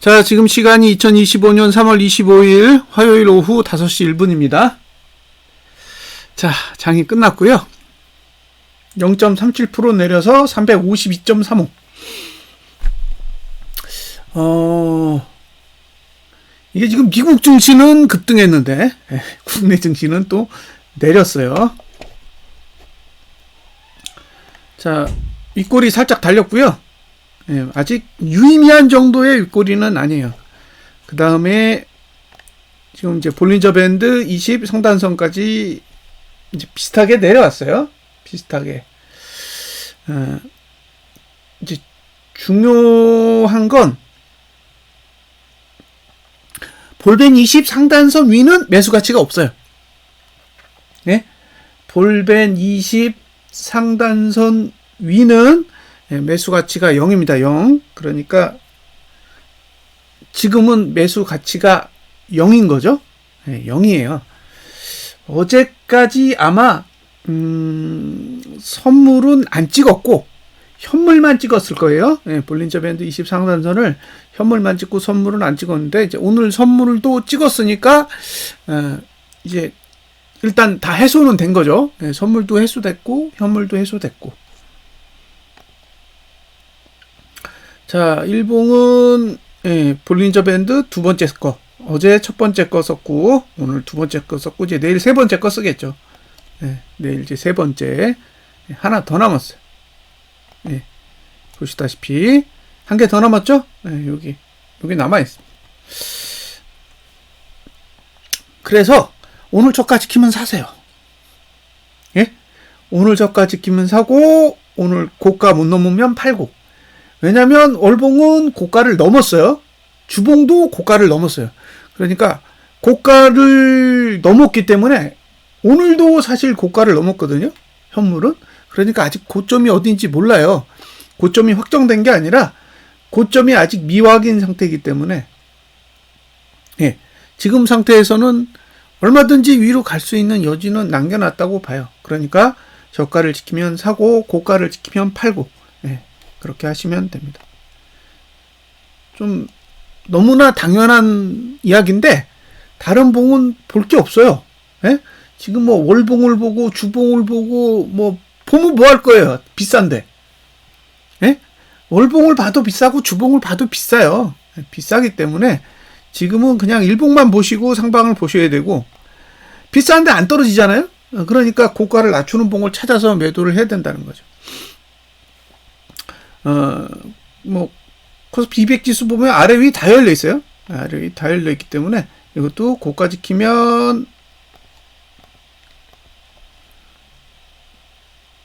자, 지금 시간이 2025년 3월 25일 화요일 오후 5시 1분입니다. 자, 장이 끝났고요. 0.37% 내려서 352.35. 이게 지금 미국 증시는 급등했는데 국내 증시는 또 내렸어요. 자, 윗골이 살짝 달렸고요. 아직 유의미한 정도의 윗골이는 아니에요. 그 다음에 지금 이제 볼린저 밴드 20 상단선까지 이제 비슷하게 내려왔어요. 비슷하게. 이제 중요한 건 볼벤 20 상단선 위는 매수 가치가 없어요. 네? 볼벤 20 상단선 위는 매수 가치가 0입니다. 0. 그러니까 지금은 매수 가치가 0인 거죠. 0이에요. 어제까지 아마 선물은 안 찍었고 현물만 찍었을 거예요. 볼린저 밴드 20 상단선을 현물만 찍고 선물은 안 찍었는데 이제 오늘 선물도 찍었으니까 이제 일단 다 해소는 된 거죠. 선물도 해소됐고 현물도 해소됐고. 자, 일봉은 볼린저 밴드 두 번째 거. 어제 첫 번째 거 썼고 오늘 두 번째 거 썼고 이제 내일 세 번째 거 쓰겠죠. 내일 이제 세 번째 하나 더 남았어요. 보시다시피 한 개 더 남았죠? 여기 남아있습니다. 그래서 오늘 저가 지키면 사세요. 오늘 저가 지키면 사고 오늘 고가 못 넘으면 팔고. 왜냐면 월봉은 고가를 넘었어요. 주봉도 고가를 넘었어요. 그러니까 고가를 넘었기 때문에 오늘도 사실 고가를 넘었거든요. 현물은. 그러니까 아직 고점이 어딘지 몰라요. 고점이 확정된 게 아니라 고점이 아직 미확인 상태이기 때문에 지금 상태에서는 얼마든지 위로 갈 수 있는 여지는 남겨놨다고 봐요. 그러니까 저가를 지키면 사고 고가를 지키면 팔고 그렇게 하시면 됩니다. 좀 너무나 당연한 이야기인데 다른 봉은 볼 게 없어요. 지금 뭐 월봉을 보고 주봉을 보고 뭐 보면 뭐 할 거예요. 비싼데. 월봉을 봐도 비싸고 주봉을 봐도 비싸요. 비싸기 때문에 지금은 그냥 일봉만 보시고 상방을 보셔야 되고 비싼데 안 떨어지잖아요. 그러니까 고가를 낮추는 봉을 찾아서 매도를 해야 된다는 거죠. 뭐 코스피 200 지수 보면 아래 위 다 열려 있어요. 아래 위 다 열려 있기 때문에 이것도 고가 지키면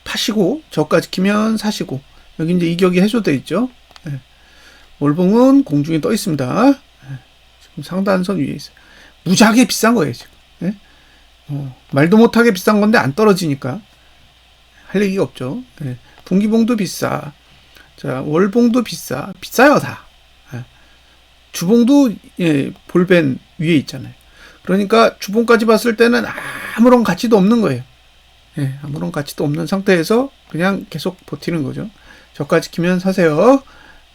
파시고 저가 지키면 사시고. 여기 이제 이격이 해소되어 있죠. 월봉은 공중에 떠 있습니다. 지금 상단선 위에 있어요. 무지하게 비싼 거예요, 지금. 말도 못하게 비싼 건데 안 떨어지니까 할 얘기가 없죠. 분기봉도 비싸. 자, 월봉도 비싸요, 다. 주봉도 볼벤 위에 있잖아요. 그러니까 주봉까지 봤을 때는 아무런 가치도 없는 거예요. 아무런 가치도 없는 상태에서 그냥 계속 버티는 거죠. 저가 지키면 사세요.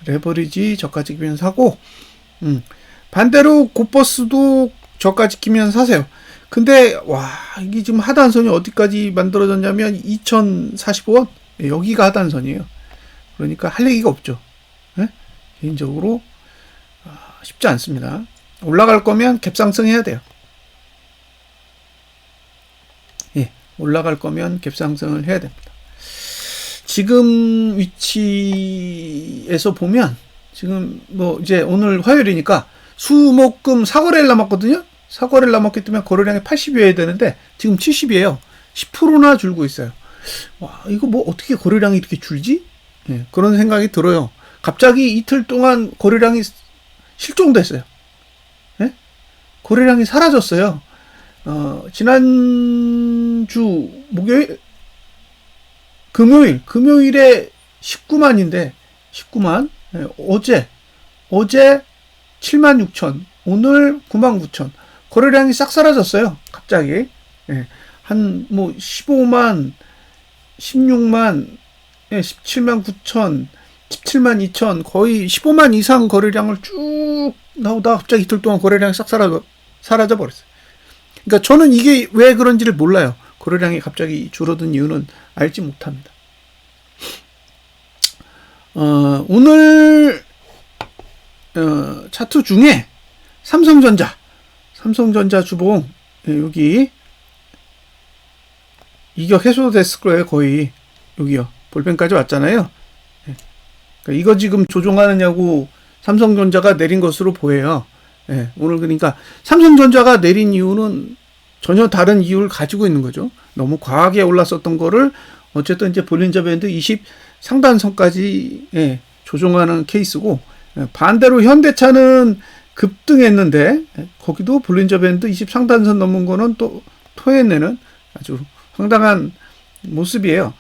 레버리지 저가 지키면 사고, 반대로 고버스도 저가 지키면 사세요. 근데 이게 지금 하단선이 어디까지 만들어졌냐면 2045원 여기가 하단선이에요. 그러니까 할 얘기가 없죠. 개인적으로 쉽지 않습니다. 올라갈 거면 갭상승 해야 돼요. 올라갈 거면 갭상승을 해야 됩니다. 지금 위치에서 보면 지금 뭐 이제 오늘 화요일이니까 수목금 4거래일 남았거든요. 4거래일 남았기 때문에 거래량이 80이어야 되는데 지금 70이에요. 10%나 줄고 있어요. 이거 뭐 어떻게 거래량이 이렇게 줄지? 그런 생각이 들어요. 갑자기 이틀 동안 거래량이 실종됐어요. 거래량이 사라졌어요. 지난주 목요일 금요일에 19만인데 19만. 어제 76,000, 오늘 99,000. 거래량이 싹 사라졌어요. 갑자기. 한 뭐 15만, 16만, 17만 9천, 17만 2천, 거의 15만 이상 거래량을 쭉 나오다가 갑자기 이틀 동안 거래량이 싹 사라져 버렸어요. 그러니까 저는 이게 왜 그런지를 몰라요. 거래량이 갑자기 줄어든 이유는 알지 못합니다. 오늘 차트 중에 삼성전자 주봉, 여기 이격 해소됐을 거예요. 거의 여기요. 볼펜까지 왔잖아요. 그러니까 이거 지금 조종하느냐고 삼성전자가 내린 것으로 보여요. 오늘 그러니까 삼성전자가 내린 이유는 전혀 다른 이유를 가지고 있는 거죠. 너무 과하게 올랐었던 거를 어쨌든 이제 볼린저 밴드 20 상단선까지 조종하는 케이스고, 반대로 현대차는 급등했는데 거기도 볼린저 밴드 20 상단선 넘은 거는 또 토해내는 아주 황당한 모습이에요.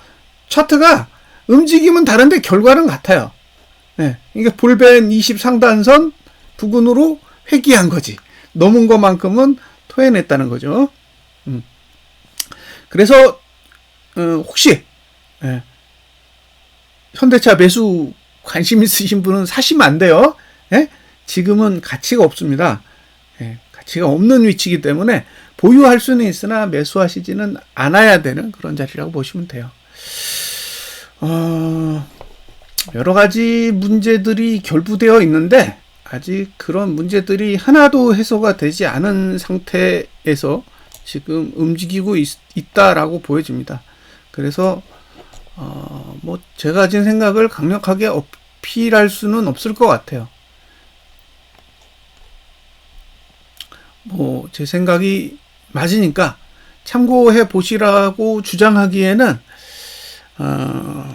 차트가 움직임은 다른데 결과는 같아요. 그러니까 볼벤 20 상단선 부근으로 회귀한 거지. 넘은 것만큼은 토해냈다는 거죠. 그래서 혹시 현대차 매수 관심 있으신 분은 사시면 안 돼요. 지금은 가치가 없습니다. 가치가 없는 위치이기 때문에 보유할 수는 있으나 매수하시지는 않아야 되는 그런 자리라고 보시면 돼요. 여러 가지 문제들이 결부되어 있는데 아직 그런 문제들이 하나도 해소가 되지 않은 상태에서 지금 움직이고 있다라고 보여집니다. 그래서 뭐 제가 가진 생각을 강력하게 어필할 수는 없을 것 같아요. 뭐 제 생각이 맞으니까 참고해 보시라고 주장하기에는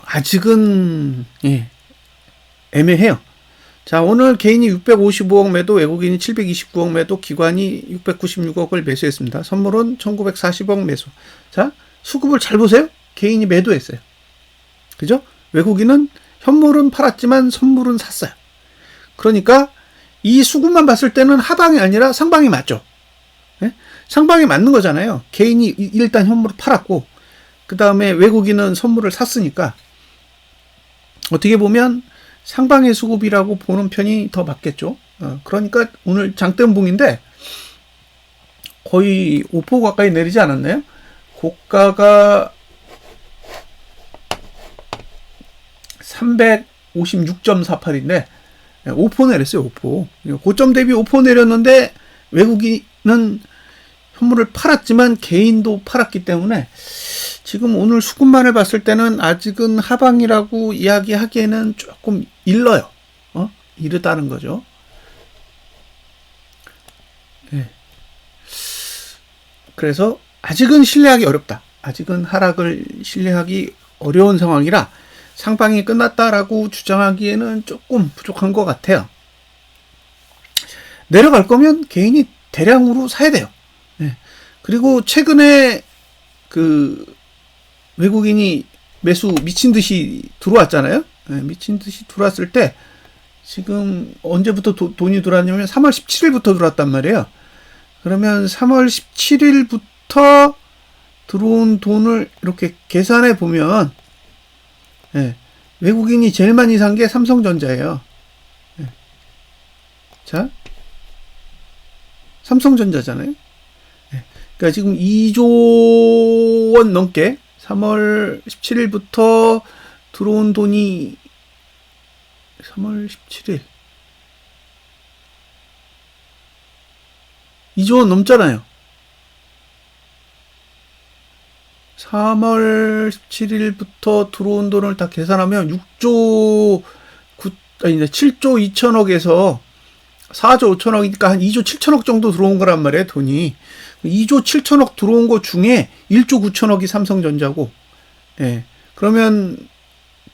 아직은 애매해요. 자, 오늘 개인이 655억 매도, 외국인이 729억 매도, 기관이 696억을 매수했습니다. 선물은 1940억 매수. 자, 수급을 잘 보세요. 개인이 매도했어요. 그죠? 외국인은 현물은 팔았지만 선물은 샀어요. 그러니까 이 수급만 봤을 때는 하방이 아니라 상방이 맞죠. 상방이 맞는 거잖아요. 개인이 일단 현물을 팔았고 그 다음에 외국인은 선물을 샀으니까 어떻게 보면 상방의 수급이라고 보는 편이 더 맞겠죠. 그러니까 오늘 장대음봉인데 거의 5% 가까이 내리지 않았나요? 고가가 356.48인데 5% 내렸어요. 5%. 고점 대비 5% 내렸는데 외국인은 현물을 팔았지만 개인도 팔았기 때문에 지금 오늘 수급만을 봤을 때는 아직은 하방이라고 이야기하기에는 조금 일러요. 이르다는 거죠. 그래서 아직은 신뢰하기 어렵다. 아직은 하락을 신뢰하기 어려운 상황이라 상방이 끝났다라고 주장하기에는 조금 부족한 것 같아요. 내려갈 거면 개인이 대량으로 사야 돼요. 그리고 최근에 그 외국인이 매수 미친 듯이 들어왔잖아요. 미친 듯이 들어왔을 때 지금 언제부터 돈이 들어왔냐면 3월 17일부터 들어왔단 말이에요. 그러면 3월 17일부터 들어온 돈을 이렇게 계산해 보면 외국인이 제일 많이 산 게 삼성전자예요. 자, 삼성전자잖아요. 그러니까 지금 2조 원 넘게 3월 17일부터 들어온 돈이 3월 17일 2조 원 넘잖아요. 3월 17일부터 들어온 돈을 다 계산하면 7조 2천억에서 4조 5천억이니까 한 2조 7천억 정도 들어온 거란 말이에요, 돈이. 2조 7천억 들어온 거 중에 1조 9천억이 삼성전자고, 그러면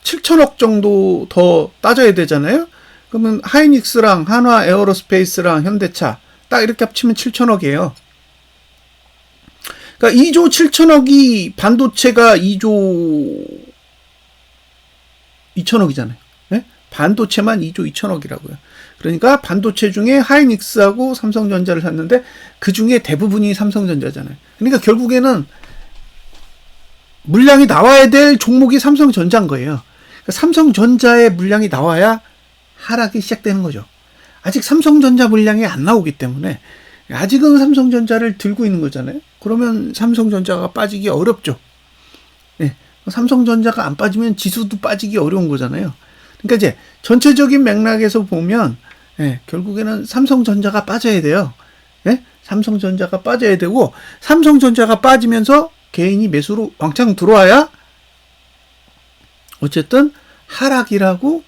7천억 정도 더 따져야 되잖아요? 그러면 하이닉스랑 한화 에어로스페이스랑 현대차, 딱 이렇게 합치면 7천억이에요. 그러니까 2조 7천억이 반도체가 2조 2천억이잖아요. 반도체만 2조 2천억이라고요. 그러니까 반도체 중에 하이닉스하고 삼성전자를 샀는데 그 중에 대부분이 삼성전자잖아요. 그러니까 결국에는 물량이 나와야 될 종목이 삼성전자인 거예요. 그러니까 삼성전자의 물량이 나와야 하락이 시작되는 거죠. 아직 삼성전자 물량이 안 나오기 때문에 아직은 삼성전자를 들고 있는 거잖아요. 그러면 삼성전자가 빠지기 어렵죠. 예. 삼성전자가 안 빠지면 지수도 빠지기 어려운 거잖아요. 그러니까 이제 전체적인 맥락에서 보면 결국에는 삼성전자가 빠져야 돼요. 예? 삼성전자가 빠져야 되고 삼성전자가 빠지면서 개인이 매수로 왕창 들어와야 어쨌든 하락이라고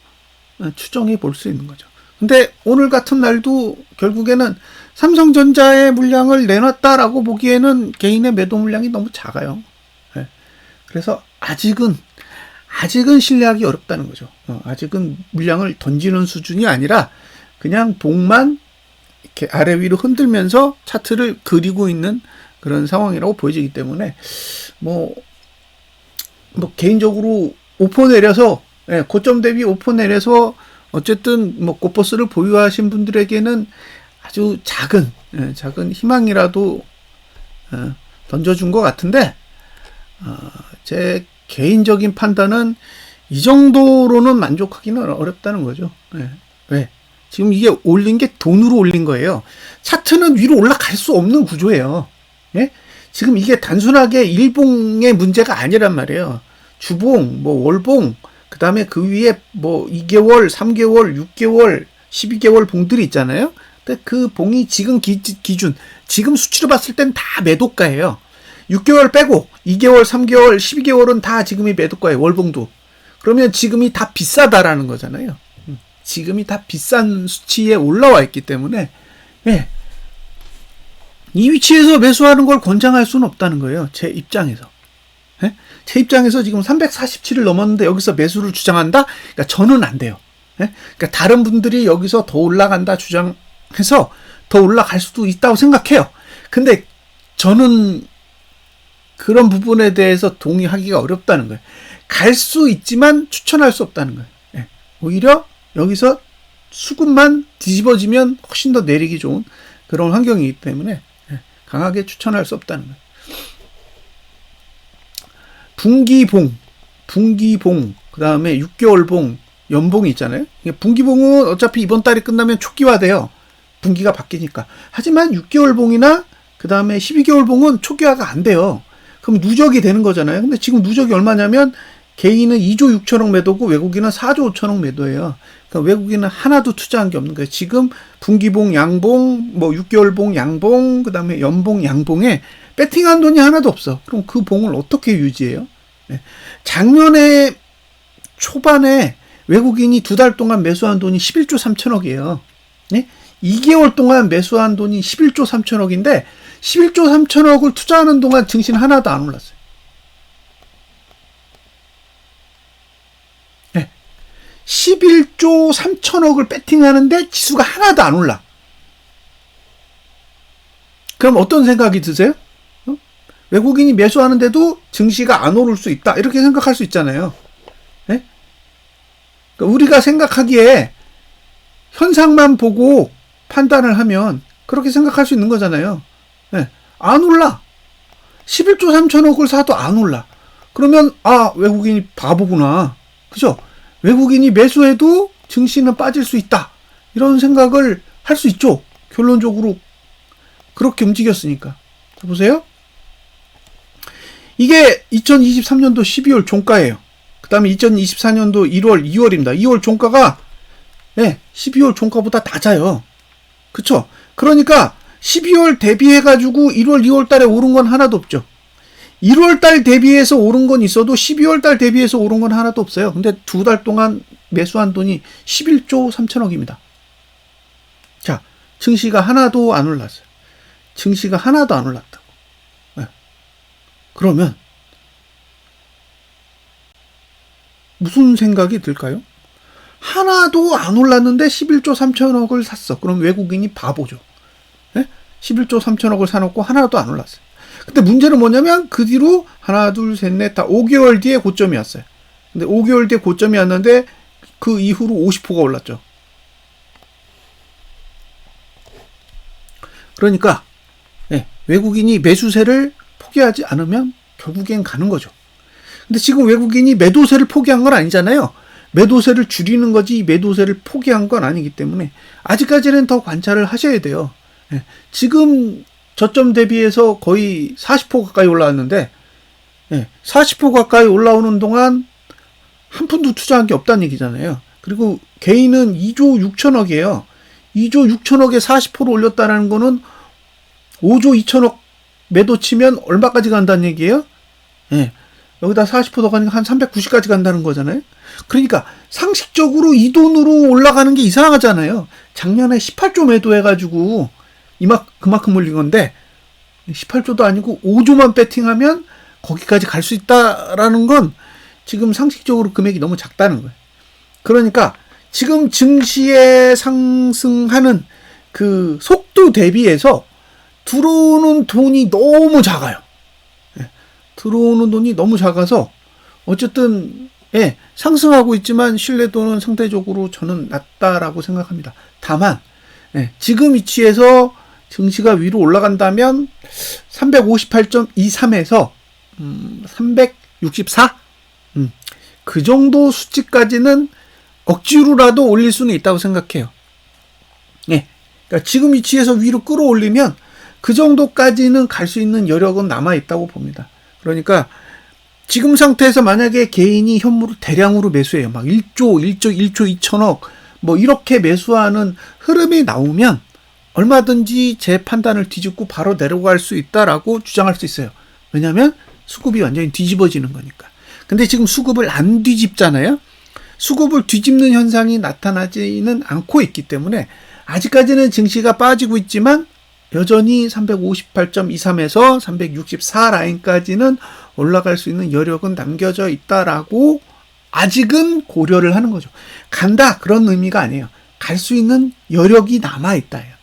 추정해 볼 수 있는 거죠. 근데 오늘 같은 날도 결국에는 삼성전자의 물량을 내놨다라고 보기에는 개인의 매도 물량이 너무 작아요. 예. 그래서 아직은 신뢰하기 어렵다는 거죠. 아직은 물량을 던지는 수준이 아니라 그냥 봉만 이렇게 아래 위로 흔들면서 차트를 그리고 있는 그런 상황이라고 보여지기 때문에 뭐 개인적으로 오퍼 내려서 고점 대비 오퍼 내려서 어쨌든 뭐 고퍼스를 보유하신 분들에게는 아주 작은 희망이라도 던져준 것 같은데 제 개인적인 판단은 이 정도로는 만족하기는 어렵다는 거죠. 왜? 지금 이게 올린 게 돈으로 올린 거예요. 차트는 위로 올라갈 수 없는 구조예요. 예? 지금 이게 단순하게 일봉의 문제가 아니란 말이에요. 주봉, 뭐 월봉, 그 다음에 그 위에 뭐 2개월, 3개월, 6개월, 12개월 봉들이 있잖아요. 근데 그 봉이 지금 기준, 지금 수치로 봤을 땐 다 매도가예요. 6개월 빼고 2개월, 3개월, 12개월은 다 지금이 매도가예요. 월봉도. 그러면 지금이 다 비싸다라는 거잖아요. 지금이 다 비싼 수치에 올라와 있기 때문에 이 위치에서 매수하는 걸 권장할 수는 없다는 거예요. 제 입장에서. 제 입장에서 지금 347을 넘었는데 여기서 매수를 주장한다? 그러니까 저는 안 돼요. 그러니까 다른 분들이 여기서 더 올라간다 주장해서 더 올라갈 수도 있다고 생각해요. 근데 저는 그런 부분에 대해서 동의하기가 어렵다는 거예요. 갈 수 있지만 추천할 수 없다는 거예요. 오히려 여기서 수급만 뒤집어지면 훨씬 더 내리기 좋은 그런 환경이기 때문에 강하게 추천할 수 없다는 거예요. 분기봉, 그 다음에 6개월봉, 연봉이 있잖아요. 분기봉은 어차피 이번 달이 끝나면 초기화돼요. 분기가 바뀌니까. 하지만 6개월봉이나 그 다음에 12개월봉은 초기화가 안 돼요. 그럼 누적이 되는 거잖아요. 근데 지금 누적이 얼마냐면 개인은 2조 6천억 매도고 외국인은 4조 5천억 매도예요. 그러니까 외국인은 하나도 투자한 게 없는 거예요. 지금 분기봉, 양봉, 뭐 6개월봉, 양봉, 그 다음에 연봉, 양봉에 배팅한 돈이 하나도 없어. 그럼 그 봉을 어떻게 유지해요? 작년에 초반에 외국인이 2달 동안 매수한 돈이 11조 3천억이에요. 2개월 동안 매수한 돈이 11조 3천억인데 11조 3천억을 투자하는 동안 증시는 하나도 안 올랐어요. 11조 3천억을 배팅하는데 지수가 하나도 안 올라. 그럼 어떤 생각이 드세요? 외국인이 매수하는데도 증시가 안 오를 수 있다. 이렇게 생각할 수 있잖아요. 그러니까 우리가 생각하기에 현상만 보고 판단을 하면 그렇게 생각할 수 있는 거잖아요. 안 올라. 11조 3천억을 사도 안 올라. 그러면 외국인이 바보구나. 그죠? 외국인이 매수해도 증시는 빠질 수 있다. 이런 생각을 할 수 있죠. 결론적으로 그렇게 움직였으니까. 보세요. 이게 2023년도 12월 종가예요. 그 다음에 2024년도 1월, 2월입니다. 2월 종가가 12월 종가보다 낮아요. 그쵸? 그러니까 12월 대비해가지고 1월, 2월 달에 오른 건 하나도 없죠. 1월 달 대비해서 오른 건 있어도 12월 달 대비해서 오른 건 하나도 없어요. 근데 2달 동안 매수한 돈이 11조 3천억입니다. 자, 증시가 하나도 안 올랐어요. 증시가 하나도 안 올랐다고. 그러면 무슨 생각이 들까요? 하나도 안 올랐는데 11조 3천억을 샀어. 그럼 외국인이 바보죠. 11조 3천억을 사놓고 하나도 안 올랐어요. 근데 문제는 뭐냐면 그 뒤로 하나, 둘, 셋, 넷, 다 5개월 뒤에 고점이 왔어요. 근데 5개월 뒤에 고점이 왔는데 그 이후로 50%가 올랐죠. 그러니까 외국인이 매수세를 포기하지 않으면 결국엔 가는 거죠. 근데 지금 외국인이 매도세를 포기한 건 아니잖아요. 매도세를 줄이는 거지 매도세를 포기한 건 아니기 때문에 아직까지는 더 관찰을 하셔야 돼요. 예. 지금 저점 대비해서 거의 40% 가까이 올라왔는데 40% 가까이 올라오는 동안 한 푼도 투자한 게 없다는 얘기잖아요. 그리고 개인은 2조 6천억이에요. 2조 6천억에 40% 올렸다는 거는 5조 2천억 매도 치면 얼마까지 간다는 얘기예요? 여기다 40% 더 가니까 한 390까지 간다는 거잖아요. 그러니까 상식적으로 이 돈으로 올라가는 게 이상하잖아요. 작년에 18조 매도해가지고 그만큼 올린 건데 18조도 아니고 5조만 배팅하면 거기까지 갈 수 있다라는 건 지금 상식적으로 금액이 너무 작다는 거예요. 그러니까 지금 증시에 상승하는 그 속도 대비해서 들어오는 돈이 너무 작아요. 들어오는 돈이 너무 작아서 어쨌든 상승하고 있지만 신뢰도는 상대적으로 저는 낮다라고 생각합니다. 다만 지금 위치에서 증시가 위로 올라간다면 358.23에서 364? 그 정도 수치까지는 억지로라도 올릴 수는 있다고 생각해요. 그러니까 지금 위치에서 위로 끌어올리면 그 정도까지는 갈 수 있는 여력은 남아있다고 봅니다. 그러니까 지금 상태에서 만약에 개인이 현물을 대량으로 매수해요. 막 1조 2천억 뭐 이렇게 매수하는 흐름이 나오면 얼마든지 제 판단을 뒤집고 바로 내려갈 수 있다라고 주장할 수 있어요. 왜냐하면 수급이 완전히 뒤집어지는 거니까. 근데 지금 수급을 안 뒤집잖아요. 수급을 뒤집는 현상이 나타나지는 않고 있기 때문에 아직까지는 증시가 빠지고 있지만 여전히 358.23에서 364 라인까지는 올라갈 수 있는 여력은 남겨져 있다라고 아직은 고려를 하는 거죠. 간다 그런 의미가 아니에요. 갈 수 있는 여력이 남아있다예요.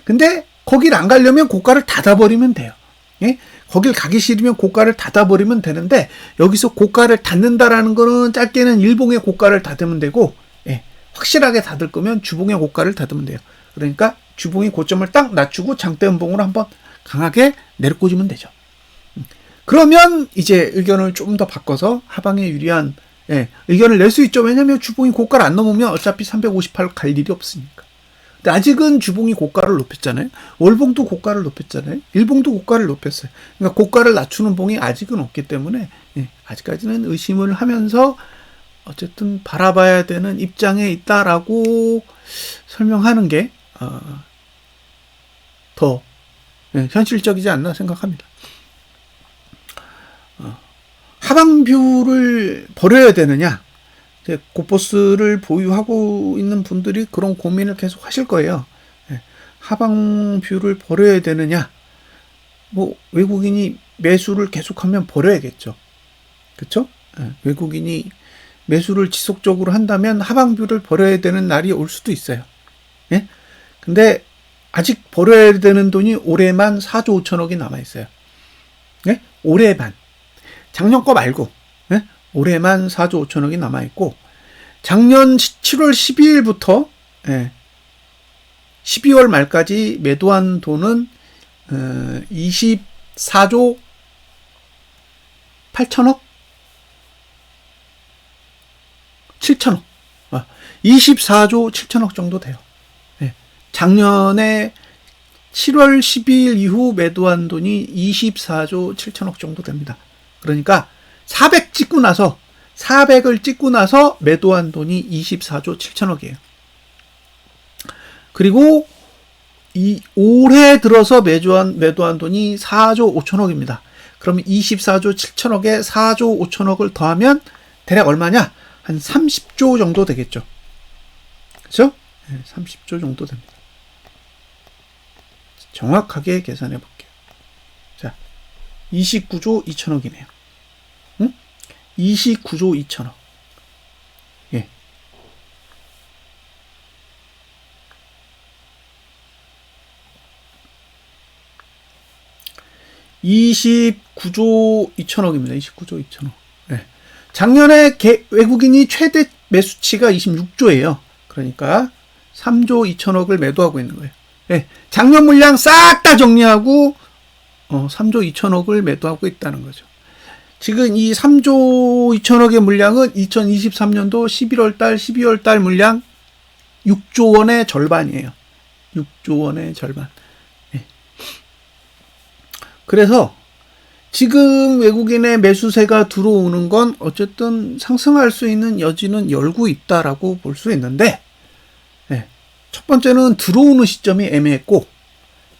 근데 거길 안 가려면 고가를 닫아버리면 돼요. 거길 가기 싫으면 고가를 닫아버리면 되는데 여기서 고가를 닫는다라는 거는 짧게는 일봉의 고가를 닫으면 되고 확실하게 닫을 거면 주봉의 고가를 닫으면 돼요. 그러니까 주봉의 고점을 딱 낮추고 장대 음봉으로 한번 강하게 내려꽂으면 되죠. 그러면 이제 의견을 좀 더 바꿔서 하방에 유리한 의견을 낼 수 있죠. 왜냐하면 주봉이 고가를 안 넘으면 어차피 358 갈 일이 없으니까. 근데 아직은 주봉이 고가를 높였잖아요. 월봉도 고가를 높였잖아요. 일봉도 고가를 높였어요. 그러니까 고가를 낮추는 봉이 아직은 없기 때문에 아직까지는 의심을 하면서 어쨌든 바라봐야 되는 입장에 있다라고 설명하는 게 더 현실적이지 않나 생각합니다. 하방뷰를 버려야 되느냐? 고포스를 보유하고 있는 분들이 그런 고민을 계속 하실 거예요. 하방뷰를 버려야 되느냐? 뭐 외국인이 매수를 계속하면 버려야겠죠. 그렇죠? 외국인이 매수를 지속적으로 한다면 하방뷰를 버려야 되는 날이 올 수도 있어요. 근데 아직 버려야 되는 돈이 올해만 4조 5천억이 남아있어요. 올해만. 작년 거 말고 올해만 4조 5천억이 남아있고 작년 7월 12일부터 12월 말까지 매도한 돈은 24조 8천억? 7천억. 24조 7천억 정도 돼요. 작년에 7월 12일 이후 매도한 돈이 24조 7천억 정도 됩니다. 그러니까 400을 찍고 나서 매도한 돈이 24조 7천억이에요. 그리고 올해 들어서 매도한 돈이 4조 5천억입니다. 그러면 24조 7천억에 4조 5천억을 더하면 대략 얼마냐? 한 30조 정도 되겠죠. 그렇죠? 30조 정도 됩니다. 정확하게 계산해 볼게요. 자, 29조 2천억이네요. 29조 2천억. 29조 2천억입니다. 29조 2천억. 작년에 외국인이 최대 매수치가 26조예요. 그러니까 3조 2천억을 매도하고 있는 거예요. 작년 물량 싹 다 정리하고 3조 2천억을 매도하고 있다는 거죠. 지금 이 3조 2천억의 물량은 2023년도 11월 달, 12월 달 물량 6조 원의 절반이에요. 6조 원의 절반. 예. 그래서 지금 외국인의 매수세가 들어오는 건 어쨌든 상승할 수 있는 여지는 열고 있다라고 볼 수 있는데, 예. 첫 번째는 들어오는 시점이 애매했고,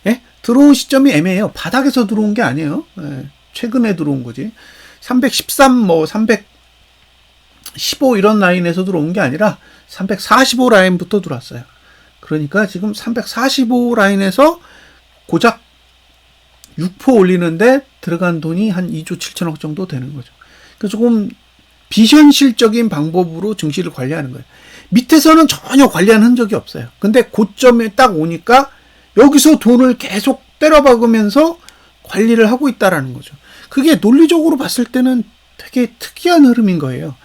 예? 들어온 시점이 애매해요. 바닥에서 들어온 게 아니에요. 예. 최근에 들어온 거지. 313, 315 이런 라인에서 들어온 게 아니라 345 라인부터 들어왔어요. 그러니까 지금 345 라인에서 고작 6% 올리는데 들어간 돈이 한 2조 7천억 정도 되는 거죠. 그러니까 조금 비현실적인 방법으로 증시를 관리하는 거예요. 밑에서는 전혀 관리한 흔적이 없어요. 근데 고점에 딱 오니까 여기서 돈을 계속 때려박으면서 관리를 하고 있다라는 거죠. 그게 논리적으로 봤을 때는 되게 특이한 흐름인 거예요.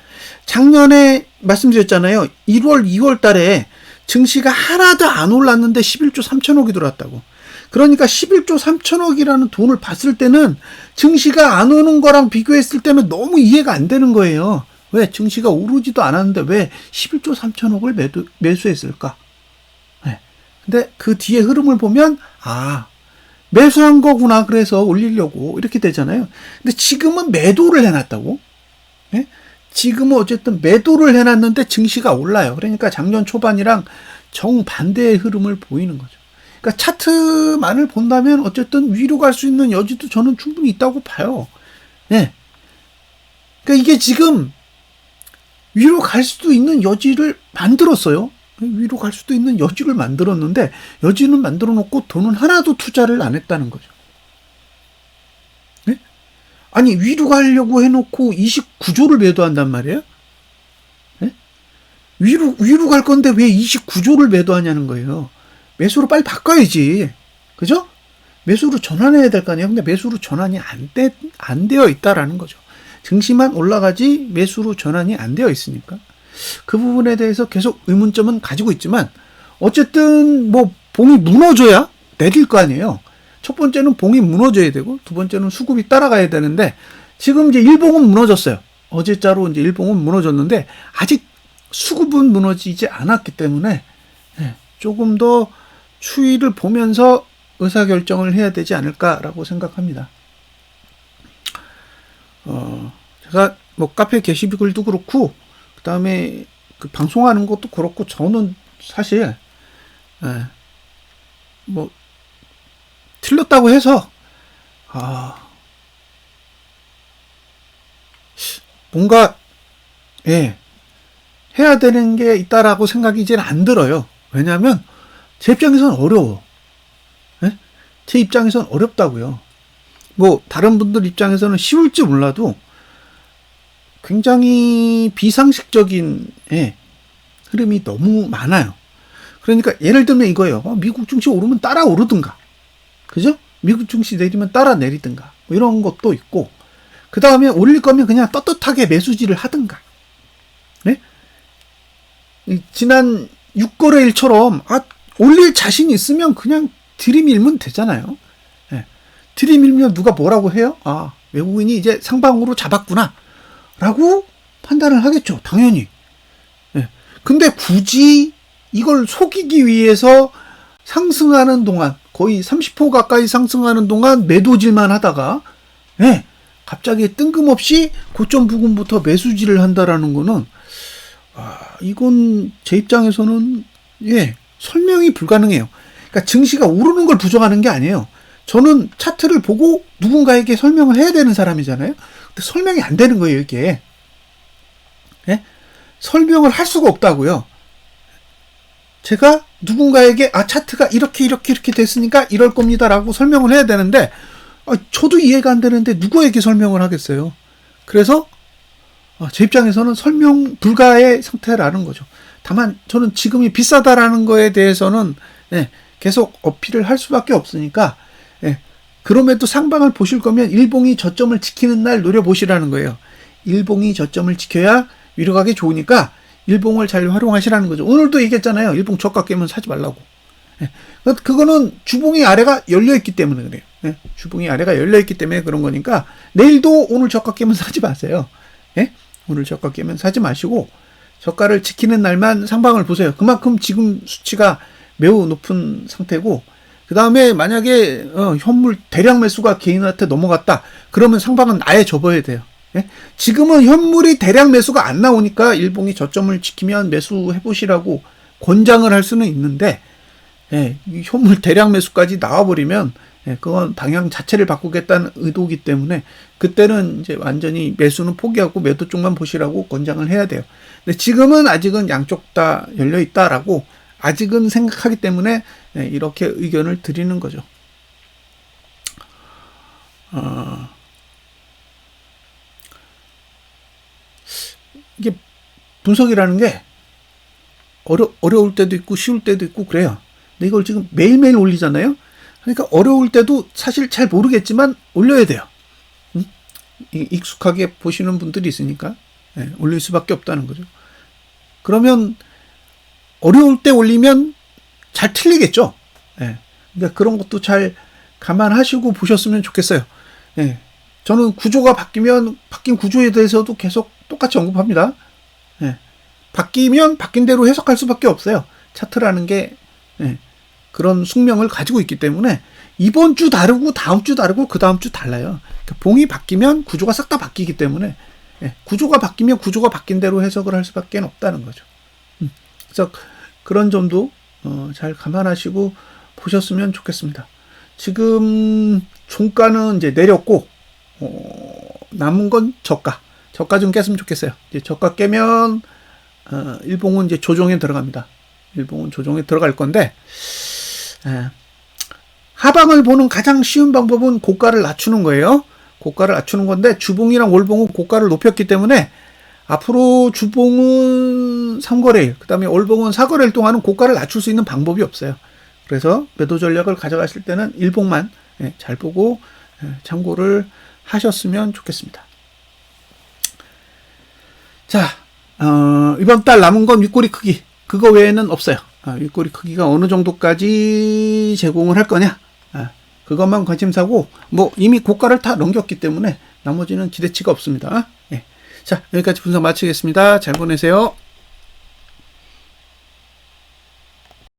작년에 말씀드렸잖아요. 1월, 2월 달에 증시가 하나도 안 올랐는데 11조 3천억이 들어왔다고. 그러니까 11조 3천억이라는 돈을 봤을 때는 증시가 안 오는 거랑 비교했을 때는 너무 이해가 안 되는 거예요. 왜? 증시가 오르지도 않았는데 왜 11조 3천억을 매수했을까? 네. 근데 그 뒤에 흐름을 보면, 매수한 거구나. 그래서 올리려고 이렇게 되잖아요. 근데 지금은 매도를 해놨다고. 네? 지금은 어쨌든 매도를 해놨는데 증시가 올라요. 그러니까 작년 초반이랑 정반대의 흐름을 보이는 거죠. 그러니까 차트만을 본다면 어쨌든 위로 갈 수 있는 여지도 저는 충분히 있다고 봐요. 네. 그러니까 이게 지금 위로 갈 수도 있는 여지를 만들었어요. 위로 갈 수도 있는 여지를 만들었는데 여지는 만들어 놓고 돈은 하나도 투자를 안 했다는 거죠. 네? 아니 위로 가려고 해놓고 29조를 매도한단 말이에요? 네? 위로 갈 건데 왜 29조를 매도하냐는 거예요. 매수로 빨리 바꿔야지. 그죠? 매수로 전환해야 될 거 아니에요. 근데 매수로 전환이 안 되어 있다라는 거죠. 증시만 올라가지 매수로 전환이 안 되어 있으니까. 그 부분에 대해서 계속 의문점은 가지고 있지만 어쨌든 봉이 무너져야 내릴 거 아니에요. 첫 번째는 봉이 무너져야 되고 두 번째는 수급이 따라가야 되는데 지금 이제 일봉은 무너졌어요. 어제자로 이제 일봉은 무너졌는데 아직 수급은 무너지지 않았기 때문에 조금 더 추이를 보면서 의사결정을 해야 되지 않을까라고 생각합니다. 제가 카페 게시글도 그렇고 그 다음에 그 방송하는 것도 그렇고 저는 사실 틀렸다고 해서 뭔가 해야 되는 게 있다라고 생각이 이제는 안 들어요. 왜냐하면 제 입장에서는 어려워. 제 입장에서는 어렵다고요. 다른 분들 입장에서는 쉬울지 몰라도 굉장히 비상식적인 흐름이 너무 많아요. 그러니까 예를 들면 이거예요. 미국 증시 오르면 따라 오르든가. 그죠? 미국 증시 내리면 따라 내리든가. 이런 것도 있고 그 다음에 올릴 거면 그냥 떳떳하게 매수지를 하든가. 네? 지난 6거래일처럼 올릴 자신 있으면 그냥 들이밀면 되잖아요. 들이밀면 누가 뭐라고 해요? 외국인이 이제 상방으로 잡았구나 라고 판단을 하겠죠. 당연히. 근데 굳이 이걸 속이기 위해서 상승하는 동안 거의 30% 가까이 상승하는 동안 매도질만 하다가 갑자기 뜬금없이 고점 부근부터 매수질을 한다라는 거는 이건 제 입장에서는 설명이 불가능해요. 그러니까 증시가 오르는 걸 부정하는 게 아니에요. 저는 차트를 보고 누군가에게 설명을 해야 되는 사람이잖아요. 근데 설명이 안 되는 거예요, 이게. 설명을 할 수가 없다고요. 제가 누군가에게 차트가 이렇게 됐으니까 이럴 겁니다라고 설명을 해야 되는데 저도 이해가 안 되는데 누구에게 설명을 하겠어요. 그래서 제 입장에서는 설명 불가의 상태라는 거죠. 다만 저는 지금이 비싸다라는 거에 대해서는 계속 어필을 할 수밖에 없으니까 그럼에도 상방을 보실 거면 일봉이 저점을 지키는 날 노려보시라는 거예요. 일봉이 저점을 지켜야 위로 가기 좋으니까 일봉을 잘 활용하시라는 거죠. 오늘도 얘기했잖아요. 일봉 저가 깨면 사지 말라고. 그거는 주봉이 아래가 열려있기 때문에 그래요. 예, 주봉이 아래가 열려있기 때문에 그런 거니까 내일도 오늘 저가 깨면 사지 마세요. 예? 오늘 저가 깨면 사지 마시고 저가를 지키는 날만 상방을 보세요. 그만큼 지금 수치가 매우 높은 상태고 그 다음에 만약에 현물 대량 매수가 개인한테 넘어갔다 그러면 상방은 아예 접어야 돼요. 예? 지금은 현물이 대량 매수가 안 나오니까 일봉이 저점을 지키면 매수해 보시라고 권장을 할 수는 있는데 예, 이 현물 대량 매수까지 나와버리면 예, 그건 방향 자체를 바꾸겠다는 의도이기 때문에 그때는 이제 완전히 매수는 포기하고 매도 쪽만 보시라고 권장을 해야 돼요. 근데 지금은 아직은 양쪽 다 열려 있다라고 아직은 생각하기 때문에 예, 이렇게 의견을 드리는 거죠. 이게 분석이라는 게 어려울 때도 있고 쉬울 때도 있고 그래요. 근데 이걸 지금 매일매일 올리잖아요. 그러니까 어려울 때도 사실 잘 모르겠지만 올려야 돼요. 응? 익숙하게 보시는 분들이 있으니까 예, 올릴 수밖에 없다는 거죠. 그러면 어려울 때 올리면 잘 틀리겠죠. 예. 그러니까 그런 것도 잘 감안하시고 보셨으면 좋겠어요. 예. 저는 구조가 바뀌면 바뀐 구조에 대해서도 계속 똑같이 언급합니다. 예. 바뀌면 바뀐 대로 해석할 수밖에 없어요. 차트라는 게 예. 그런 숙명을 가지고 있기 때문에 이번 주 다르고 다음 주 다르고 그 다음 주 달라요. 그러니까 봉이 바뀌면 구조가 싹 다 바뀌기 때문에 예. 구조가 바뀌면 구조가 바뀐 대로 해석을 할 수밖에 없다는 거죠. 그래서 그런 점도 잘 감안하시고 보셨으면 좋겠습니다. 지금 종가는 이제 내렸고 남은 건 저가 좀 깼으면 좋겠어요. 이제 저가 깨면 일봉은 이제 조정에 들어갑니다. 일봉은 조정에 들어갈 건데 하방을 보는 가장 쉬운 방법은 고가를 낮추는 거예요. 고가를 낮추는 건데 주봉이랑 월봉은 고가를 높였기 때문에 앞으로 주봉은 3거래일, 그 다음에 월봉은 4거래일 동안은 고가를 낮출 수 있는 방법이 없어요. 그래서 매도 전략을 가져가실 때는 일봉만 잘 보고 참고를 하셨으면 좋겠습니다. 자, 이번 달 남은 건 윗꼬리 크기. 그거 외에는 없어요. 윗꼬리 크기가 어느 정도까지 제공을 할 거냐. 그것만 관심사고, 뭐 이미 고가를 다 넘겼기 때문에 나머지는 기대치가 없습니다. 자, 여기까지 분석 마치겠습니다. 잘 보내세요.